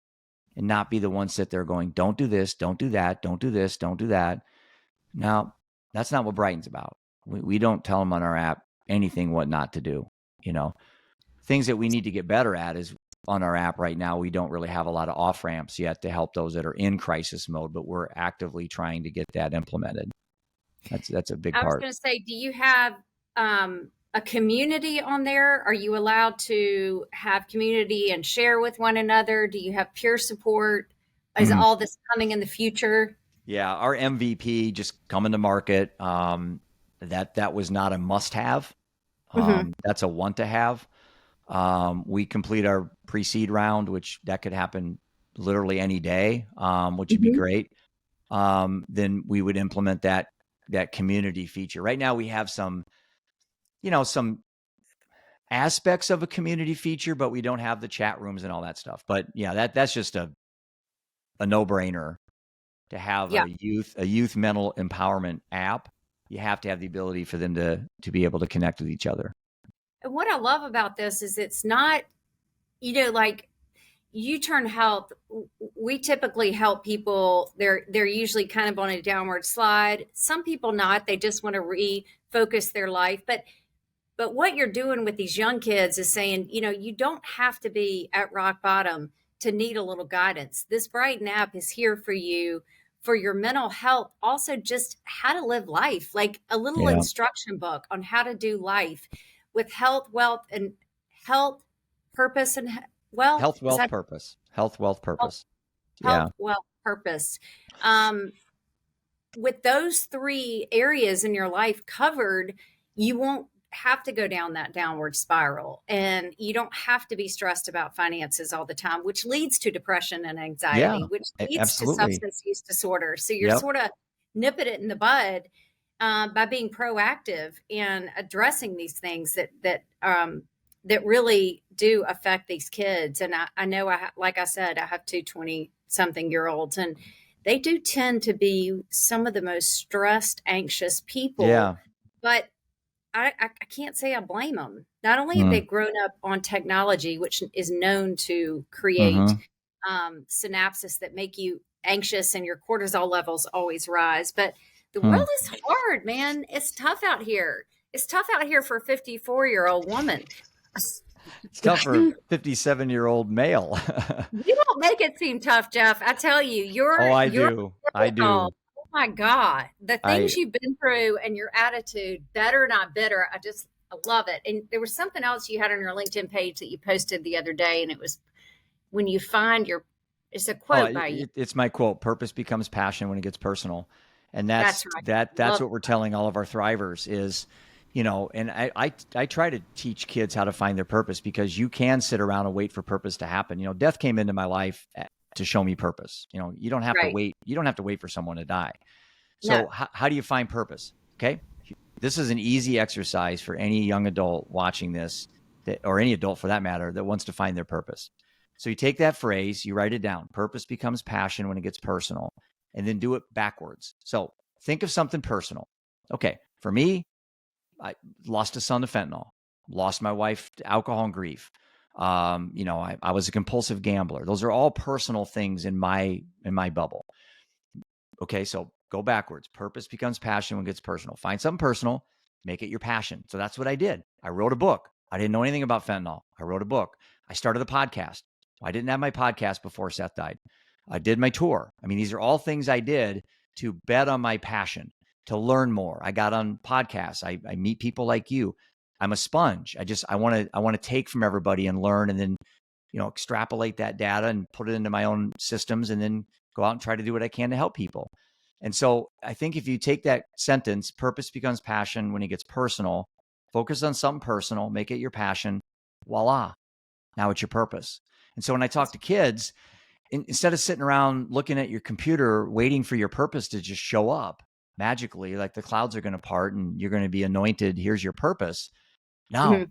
and not be the ones that they're going, don't do this, don't do that, don't do this, don't do that. Now, that's not what Brightn's about. We don't tell them on our app anything what not to do. Things that we need to get better at is on our app right now, we don't really have a lot of off ramps yet to help those that are in crisis mode, but we're actively trying to get that implemented. That's a big part. I was going to say, do you have a community on there? Are you allowed to have community and share with one another? Do you have peer support? Is all this coming in the future? Yeah, our MVP just coming to market. That was not a must-have. That's a want-to-have. We complete our pre-seed round, which that could happen literally any day, which would be great. Then we would implement that community feature. Right now, we have some aspects of a community feature, but we don't have the chat rooms and all that stuff. But yeah, that's just a no-brainer to have a youth mental empowerment app. You have to have the ability for them to be able to connect with each other. And what I love about this is it's not, like U-turn health, we typically help people. They're usually kind of on a downward slide. Some people not. They just want to refocus their life. But what you're doing with these young kids is saying, you don't have to be at rock bottom to need a little guidance. This Brightn app is here for you for your mental health, also just how to live life, like a little Yeah. instruction book on how to do life with health, wealth, and health, purpose, and wealth. Health, Is wealth, that purpose. Health, wealth, health, purpose. health, Yeah. wealth, purpose? Um, with those three areas in your life covered, you won't have to go down that downward spiral, and you don't have to be stressed about finances all the time, which leads to depression and Yeah. anxiety, which leads to Absolutely. substance use disorder. So you're Yep. sort of nipping it in the bud by being proactive and addressing these things that really do affect these kids. And I know, like I said, I have two 20-something-year-olds, and they do tend to be some of the most stressed, anxious people. Yeah. But I can't say I blame them. Not only have they Mm. grown up on technology, which is known to create Mm-hmm. synapses that make you anxious and your cortisol levels always rise, but the Hmm. world is hard, man. It's tough out here. It's tough out here for a 54-year-old woman. It's tough for a 57-year-old male. You don't make it seem tough, Jeff. I tell you, Oh, I you're do. I do. oh my God. The I things you've been through and your attitude, better not bitter. I love it. And there was something else you had on your LinkedIn page that you posted the other day, and it was when you find it's a quote by you. It's my quote, purpose becomes passion when it gets personal. And That's right. that's Love what we're telling all of our thrivers is, and I try to teach kids how to find their purpose, because you can sit around and wait for purpose to happen. Death came into my life to show me purpose. You don't have to right. wait. You don't have to wait for someone to die. No. So how do you find purpose? Okay. This is an easy exercise for any young adult watching this, or any adult for that matter, that wants to find their purpose. So you take that phrase, you write it down. Purpose becomes passion when it gets personal, and then do it backwards. So think of something personal. Okay. For me, I lost a son to fentanyl, lost my wife to alcohol and grief. I was a compulsive gambler. Those are all personal things in my bubble. Okay, so go backwards. Purpose becomes passion when it gets personal. Find something personal, make it your passion. So that's what I did. I wrote a book. I didn't know anything about fentanyl. I wrote a book. I started a podcast. I didn't have my podcast before Seth died. I did my tour. I mean, these are all things I did to bet on my passion, to learn more. I got on podcasts. I meet people like you. I'm a sponge. I want to take from everybody and learn, and then, extrapolate that data and put it into my own systems, and then go out and try to do what I can to help people. And so I think if you take that sentence, purpose becomes passion when it gets personal, focus on something personal, make it your passion, voila, now it's your purpose. And so when I talk to kids, instead of sitting around looking at your computer, waiting for your purpose to just show up magically, like the clouds are going to part and you're going to be anointed, here's your purpose. No,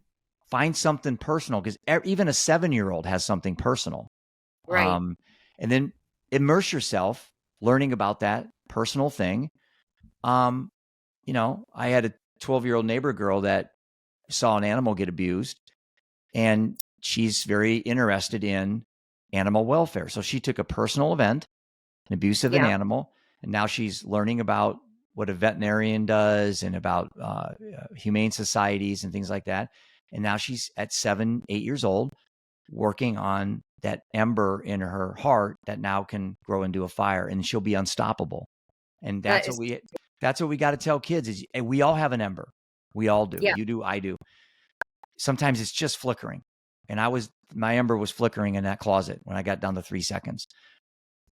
find something personal, because even a 7-year-old has something personal. Right. And then immerse yourself learning about that personal thing. I had a 12-year-old neighbor girl that saw an animal get abused, and she's very interested in animal welfare. So she took a personal event, an abuse of an animal, and now she's learning about what a veterinarian does and about humane societies and things like that. And now she's at 7, 8 years old, working on that ember in her heart that now can grow into a fire, and she'll be unstoppable. And that's what we got to tell kids is, we all have an ember. We all do. Yeah. You do, I do. Sometimes it's just flickering. And my ember was flickering in that closet when I got down to 3 seconds,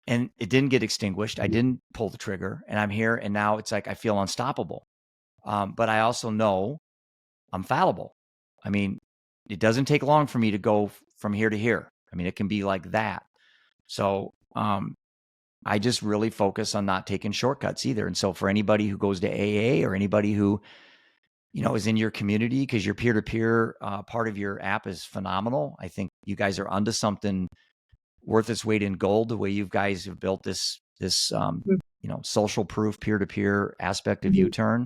and it didn't get extinguished. I didn't pull the trigger, and I'm here. And now it's like, I feel unstoppable. But I also know I'm fallible. I mean, it doesn't take long for me to go from here to here. I mean, it can be like that. So I just really focus on not taking shortcuts either. And so for anybody who goes to AA, or anybody who, is in your community, because your peer-to-peer part of your app is phenomenal. I think you guys are onto something worth its weight in gold, the way you guys have built this social proof peer-to-peer aspect of U-turn.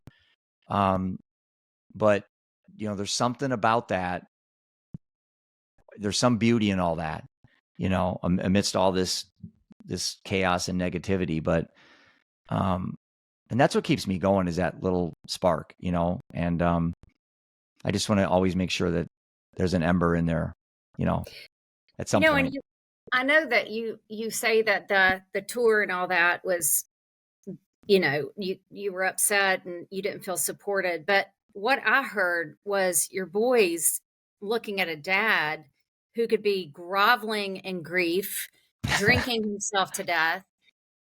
But there's something about that. there's some beauty in all that, amidst all this chaos and negativity. But, and that's what keeps me going, is that little spark, and, I just want to always make sure that there's an ember in there, at some point. And I know that you say that the tour and all that was, you were upset and you didn't feel supported. But what I heard was your boys looking at a dad who could be groveling in grief, drinking himself to death,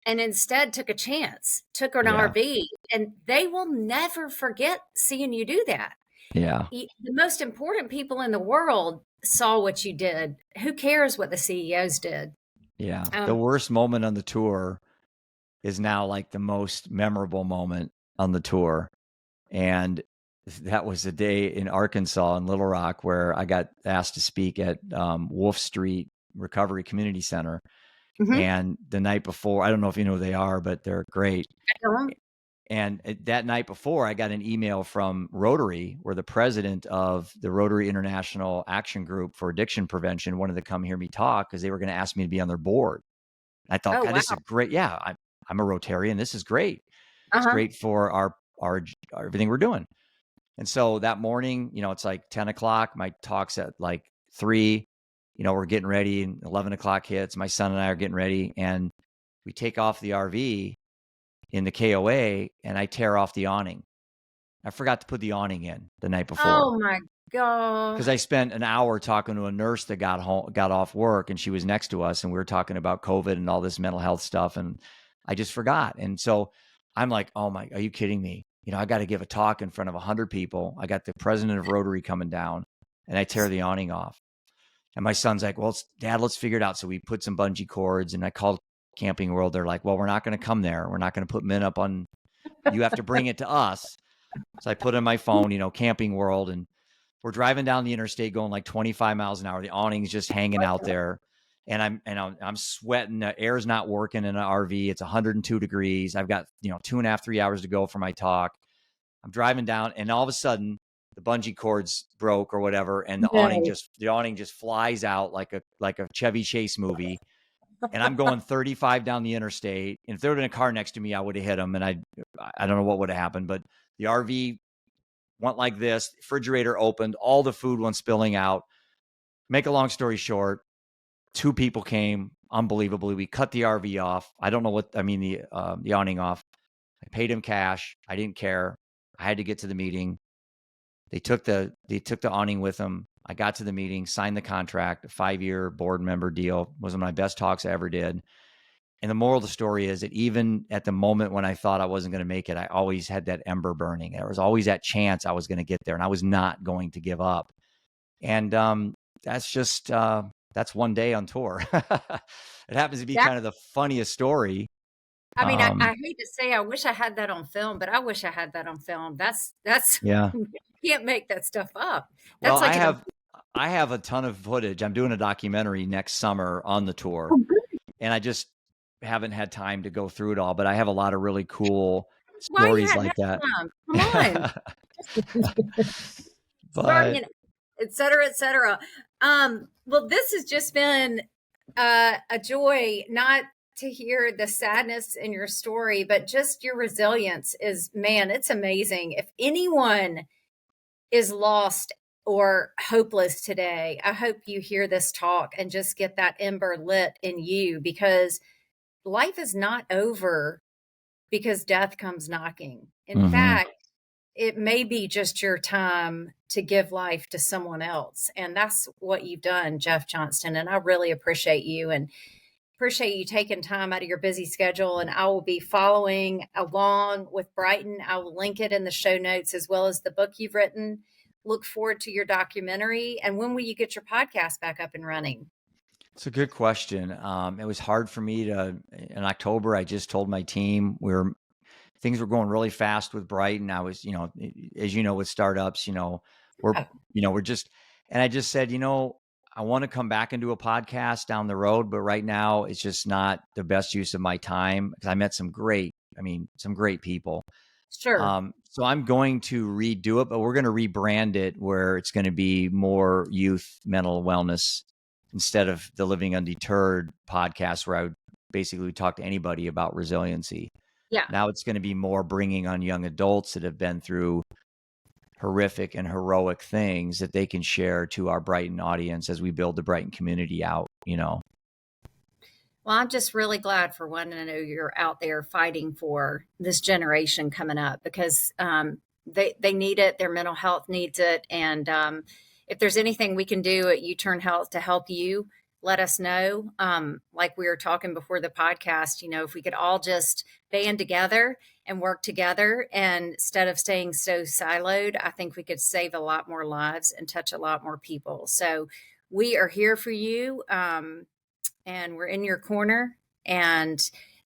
and instead took a chance, took an Yeah. RV, and they will never forget seeing you do that. Yeah. The most important people in the world saw what you did. Who cares what the CEOs did? Yeah. The worst moment on the tour is now like the most memorable moment on the tour. And that was a day in Arkansas, in Little Rock, where I got asked to speak at Wolf Street Recovery Community Center. Mhm. And the night before, I don't know if you know who they are, but they're great. And that night before, I got an email from Rotary, where the president of the Rotary International Action Group for Addiction Prevention wanted to come hear me talk because they were going to ask me to be on their board. I thought, Oh, God, this is wow. great. Yeah, I'm a Rotarian. This is great. It's Uh-huh. great for our everything we're doing. And so that morning, it's like 10 o'clock. My talk's at like 3. We're getting ready, and 11 o'clock hits. My son and I are getting ready, and we take off the RV in the KOA, and I tear off the awning. I forgot to put the awning in the night before. Oh my God. Because I spent an hour talking to a nurse that got off work, and she was next to us, and we were talking about COVID and all this mental health stuff, and I just forgot. And so I'm like, oh my, are you kidding me? I got to give a talk in front of 100 people. I got the president of Rotary coming down, and I tear the awning off. And my son's like, well, Dad, let's figure it out. So we put some bungee cords, and I called Camping World. They're like, well, we're not going to come there. We're not going to put men up on, you have to bring it to us. So I put in my phone, Camping World, and we're driving down the interstate going like 25 miles an hour. The awning's just hanging out there. And I'm sweating. The air's not working in an RV. It's 102 degrees. I've got, 2.5, 3 hours to go for my talk. I'm driving down, and all of a sudden the bungee cords broke or whatever. And the awning just flies out like a Chevy Chase movie. And I'm going 35 down the interstate. And if there would have been a car next to me, I would have hit him. And I don't know what would have happened, but the RV went like this. The refrigerator opened, all the food went spilling out. Make a long story short, 2 people came. Unbelievably, we cut the RV off. I don't know the awning off. I paid him cash. I didn't care. I had to get to the meeting. They took the awning with them. I got to the meeting, signed the contract, a 5-year board member deal. Was one of my best talks I ever did. And the moral of the story is that even at the moment when I thought I wasn't going to make it, I always had that ember burning. There was always that chance I was going to get there, and I was not going to give up. And that's just that's one day on tour. It happens to be kind of the funniest story. I mean, I hate to say I wish I had that on film, but I wish I had that on film. That's yeah. You can't make that stuff up. Well, That's like I have a ton of footage. I'm doing a documentary next summer on the tour, and I just haven't had time to go through it all, but I have a lot of really cool stories like that. Come on. Starting in, et cetera, et cetera. Well, this has just been a joy, not to hear the sadness in your story, but just your resilience is, man, it's amazing. If anyone is lost or hopeless today, I hope you hear this talk and just get that ember lit in you, because life is not over because death comes knocking. In fact, it may be just your time to give life to someone else. And that's what you've done, Jeff Johnston. And I really appreciate you and appreciate you taking time out of your busy schedule. And I will be following along with Brightn. I will link it in the show notes, as well as the book you've written. Look forward to your documentary. And when will you get your podcast back up and running? It's a good question. It was hard for me in October, I just told my team things were going really fast with Brightn. I was, as you know, with startups, we're just, and I just said, I want to come back and do a podcast down the road, but right now it's just not the best use of my time, because I met some great people. Sure. So I'm going to redo it, but we're going to rebrand it where it's going to be more youth mental wellness instead of the Living Undeterred podcast where I would basically talk to anybody about resiliency. Yeah. Now it's going to be more bringing on young adults that have been through horrific and heroic things that they can share to our Brightn audience as we build the Brightn community out, you know. Well, I'm just really glad for one to know you're out there fighting for this generation coming up because they need it. Their mental health needs it. And if there's anything we can do at U-Turn Health to help you, let us know. Like we were talking before the podcast, you know, if we could all just band together and work together and instead of staying so siloed, I think we could save a lot more lives and touch a lot more people. So we are here for you. And we're in your corner. And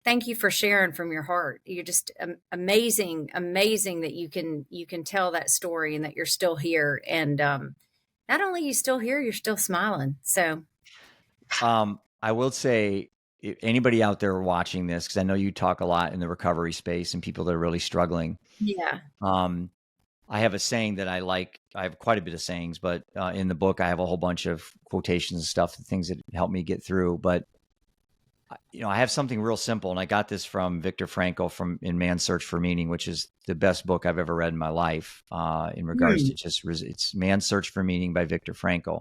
thank you for sharing from your heart. You're just amazing that you can tell that story and that you're still here. And not only are you still here, you're still smiling. So I will say, anybody out there watching this, because I know you talk a lot in the recovery space and people that are really struggling. yeah, I have a saying that I like. I have quite a bit of sayings, but in the book, I have a whole bunch of quotations and stuff, things that help me get through. But you know, I have something real simple, and I got this from Viktor Frankl from In Man's Search for Meaning, which is the best book I've ever read in my life in regards to just it's Man's Search for Meaning by Viktor Frankl.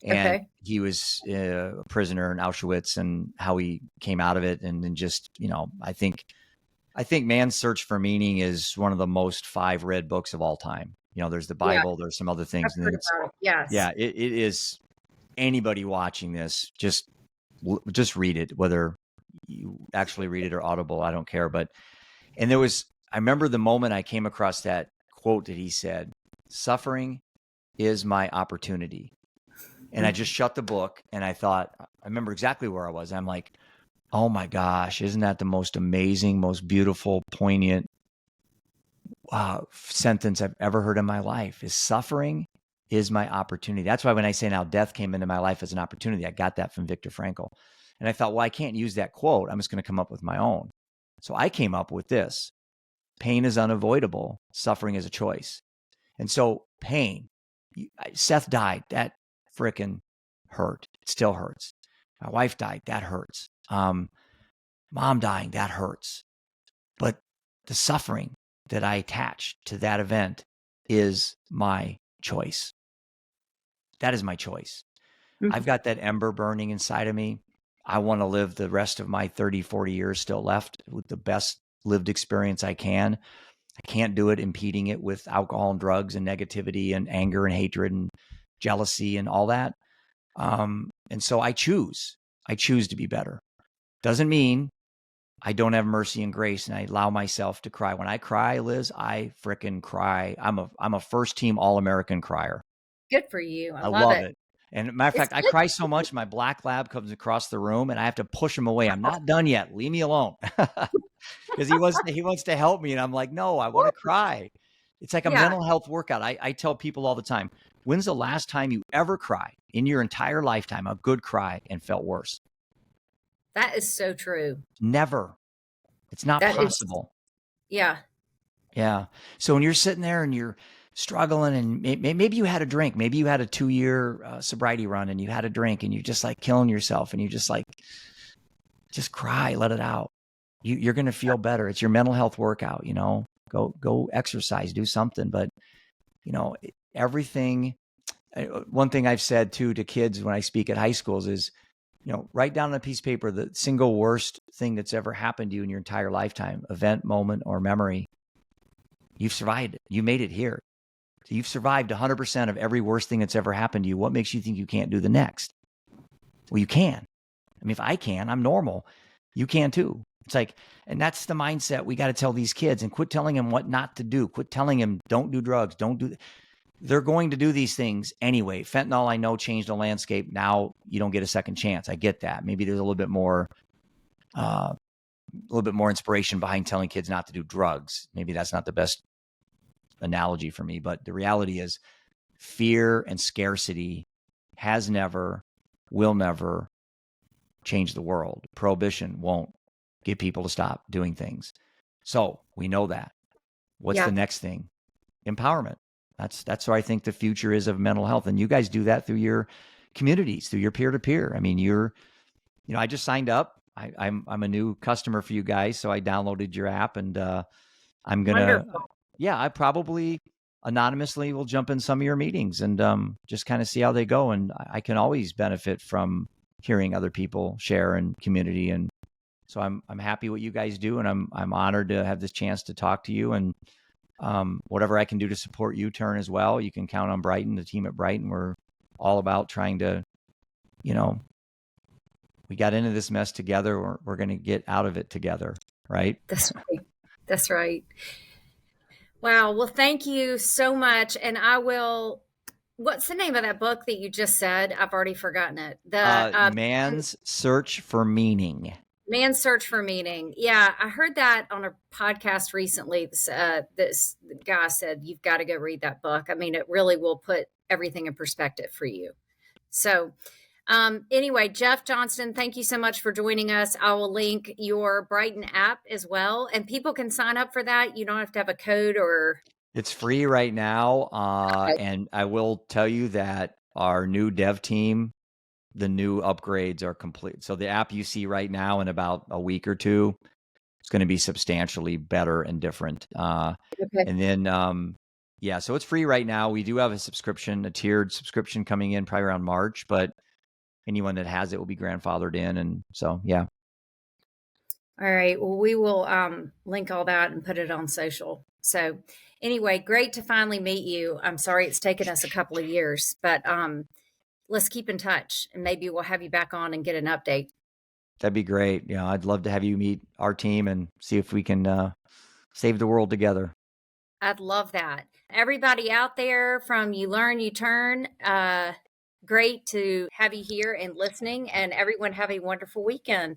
And okay, he was a prisoner in Auschwitz and how he came out of it. And then just, you know, I think Man's Search for Meaning is one of the most 5 read books of all time. You know, there's the yeah, Bible, there's some other I've things. And then heard about it. Yes, yeah, it is anybody watching this, just read it, whether you actually read it or Audible, I don't care. But, and I remember the moment I came across that quote that he said, "Suffering is my opportunity." And I just shut the book and I thought, I remember exactly where I was. I'm like, oh my gosh, isn't that the most amazing, most beautiful, poignant sentence I've ever heard in my life? Is suffering is my opportunity. That's why when I say now death came into my life as an opportunity, I got that from Viktor Frankl. And I thought, well, I can't use that quote. I'm just going to come up with my own. So I came up with this: pain is unavoidable. Suffering is a choice. And so pain, Seth died. That frickin' hurt. It still hurts. My wife died. That hurts. Mom dying. That hurts. But the suffering that I attach to that event is my choice. That is my choice. I've got that ember burning inside of me. I want to live the rest of my 30, 40 years still left with the best lived experience I can. I can't do it impeding it with alcohol and drugs and negativity and anger and hatred and jealousy and all that. And so I choose to be better. Doesn't mean I don't have mercy and grace and I allow myself to cry. When I cry, Liz, I frickin' cry. I'm a first team All-American crier. good for you. I I love love it. it. And matter of It's fact, I good. cry so much, my black lab comes across the room and I have to push him away. I'm not done yet. Leave me alone. Because he wants to help me. And I'm like, no, I want to cry. It's like a Yeah, mental health workout. I tell people all the time, when's the last time you ever cried in your entire lifetime, a good cry, and felt worse? that is so true. Never. It's not That is, possible. yeah, Yeah. So when you're sitting there and you're struggling and maybe you had a drink, maybe you had a 2-year sobriety run and you had a drink and you're just like killing yourself and you just like, just cry, let it out. You're going to feel better. It's your mental health workout, you know, go exercise, do something. But, you know, everything, one thing I've said too to kids when I speak at high schools is, you know, write down on a piece of paper the single worst thing that's ever happened to you in your entire lifetime, event, moment, or memory. You've survived it. You made it here. So you've survived 100% of every worst thing that's ever happened to you. What makes you think you can't do the next? Well, you can. I mean, if I can, I'm normal. You can too. It's like, and that's the mindset we got to tell these kids, and quit telling them what not to do. Quit telling them, don't do drugs. Don't do. They're going to do these things anyway. Fentanyl, I know, changed the landscape. Now you don't get a second chance. I get that. Maybe there's a little bit more inspiration behind telling kids not to do drugs. Maybe that's not the best analogy for me, but the reality is fear and scarcity has never, will never change the world. Prohibition won't get people to stop doing things. So we know that. What's the next thing? Empowerment. That's where I think the future is of mental health. And you guys do that through your communities, through your peer-to-peer. I mean, I just signed up. I'm a new customer for you guys, so I downloaded your app, and I'm gonna, Wonderful. I probably anonymously will jump in some of your meetings and just kind of see how they go. And I can always benefit from hearing other people share and community. And so I'm happy what you guys do, and I'm honored to have this chance to talk to you. And whatever I can do to support U-Turn as well, you can count on Brightn, the team at Brightn. We're all about trying to, we got into this mess together. We're going to get out of it together, right? That's right. That's right. Wow. Well, thank you so much. And what's the name of that book that you just said? I've already forgotten it. Man's Search for Meaning. Man's Search for Meaning. Yeah, I heard that on a podcast recently. This guy said, you've got to go read that book. I mean, it really will put everything in perspective for you. So anyway, Jeff Johnston, thank you so much for joining us. I will link your Brightn app as well, and people can sign up for that. You don't have to have a code or... It's free right now. And I will tell you that our new dev team, the new upgrades are complete. So the app you see right now, in about a week or two, it's going to be substantially better and different. And then, so it's free right now. We do have a tiered subscription coming in probably around March, but anyone that has it will be grandfathered in. And so, yeah. All right. Well, we will link all that and put it on social. So anyway, great to finally meet you. I'm sorry it's taken us a couple of years, but let's keep in touch, and maybe we'll have you back on and get an update. That'd be great. I'd love to have you meet our team and see if we can save the world together. I'd love that. Everybody out there from You Learn, You Turn, great to have you here and listening, and everyone have a wonderful weekend.